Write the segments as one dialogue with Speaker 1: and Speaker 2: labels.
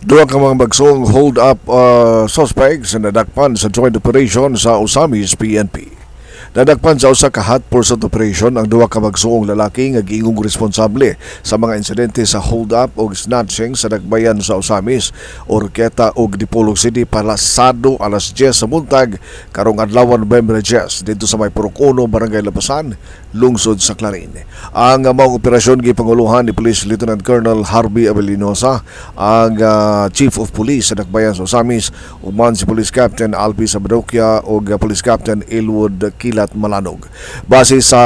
Speaker 1: Duha ka mga bagsong hold-up suspects na nadakpan sa joint operation sa Osamis PNP. Nadakpan sa usa ka hot pursuit operation ang duha ka bagsoong lalaki nga giingong responsable sa mga insidente sa hold-up o snatching sa Dakbayan sa Osamis, Oroquieta ug Dipolog City pasado alas 10 sa buntag karong adlaw November 10 dito sa may Purok 1, Barangay Labasan, lungsod sa Clarin. Ang maong operasyon gipanguluhan ni Police Lieutenant Colonel Harvey Abelinosa, ang Chief of Police sa Dakbayan sa Osamis, uman si Police Captain Alpi Sabadokia ug Police Captain Elwood Kilat Malanog. Base sa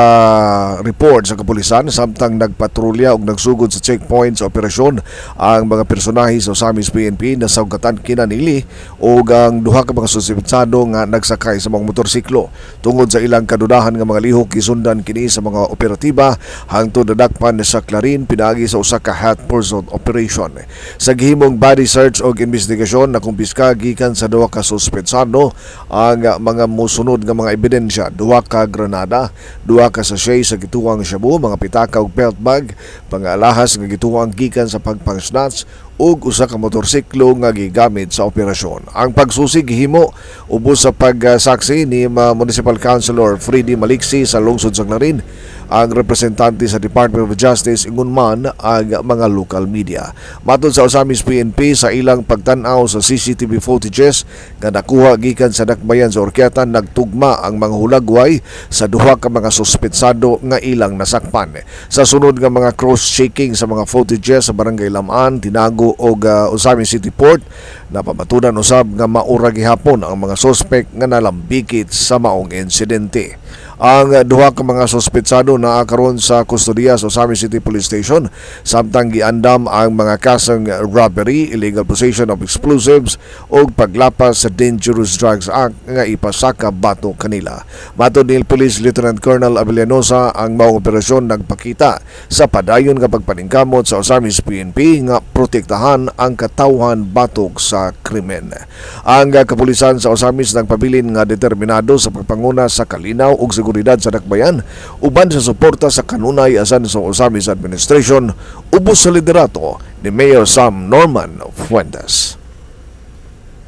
Speaker 1: report sa kapulisan, samtang nagpatrolya ug nagsugod sa checkpoint sa operasyon ang mga personahe sa Osamis PNP na sugatan kinanili ug ang duha ka mga suspetsado nga nagsakay sa mga motorsiklo. Tungod sa ilang kadudahan nga mga lihok, gisundan kini sa mga operatiba hangtod nadakpan sa Clarin pinaagi sa usa ka hot pursuit operation. Sa gihimong body search ug investigasyon, nakumpiska gikan sa duha ka suspetsado ang mga musunod nga mga ebidensya: duha ka granada, duha ka sachet sa gituwang shabu, mga pitaka ug belt bag, pangalahas nga gituwang gikan sa pagpang-snatch ug usa ka motorsiklo nga gigamit sa operasyon. Ang pagsusig gihimo ubos sa pagsaksi ni Municipal Councilor Freddy Maliksi sa lungsod sa Clarin. Ang representante sa Department of Justice ingon man ang mga local media. Matod sa Osamis PNP, sa ilang pagtan-aw sa CCTV footages nga nakuha gikan sa Dakbayan sa Oroquieta, nagtugma ang mga hulagway sa duha ka mga suspetsado nga ilang nasakpan. Sa sunod nga mga cross-checking sa mga footages sa Barangay Lamaan, Tinago og Osamis City Port, napamatudan usab nga maura gihapon ang mga suspect nga nalambikit sa maong insidente. Ang duha ka mga suspetsado na karon sa kustodiya sa Osamis City Police Station, samtang giandam ang mga kasong robbery, illegal possession of explosives ug paglapas sa Dangerous Drugs Act nga ipasaka bato kanila. Matod ni Police Lieutenant Colonel Abelinosa, ang maong operasyon nagpakita sa padayon nga pagpaningkamot sa Osamis PNP nga protektahan ang katawhan batok sa krimen. Ang kapulisan sa Osamis nagpabilin nga determinado sa pagpanguna sa kalinaw ug seguridad sa Dakbayan, uban sa suporta sa kanunay asan sa Osamis Administration ubos sa liderato ni Mayor Sam Norman Fuentes.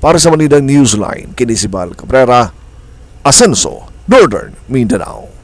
Speaker 1: Para sa Manidang Newsline, kini si Bal Cabrera, Asenso, Northern Mindanao.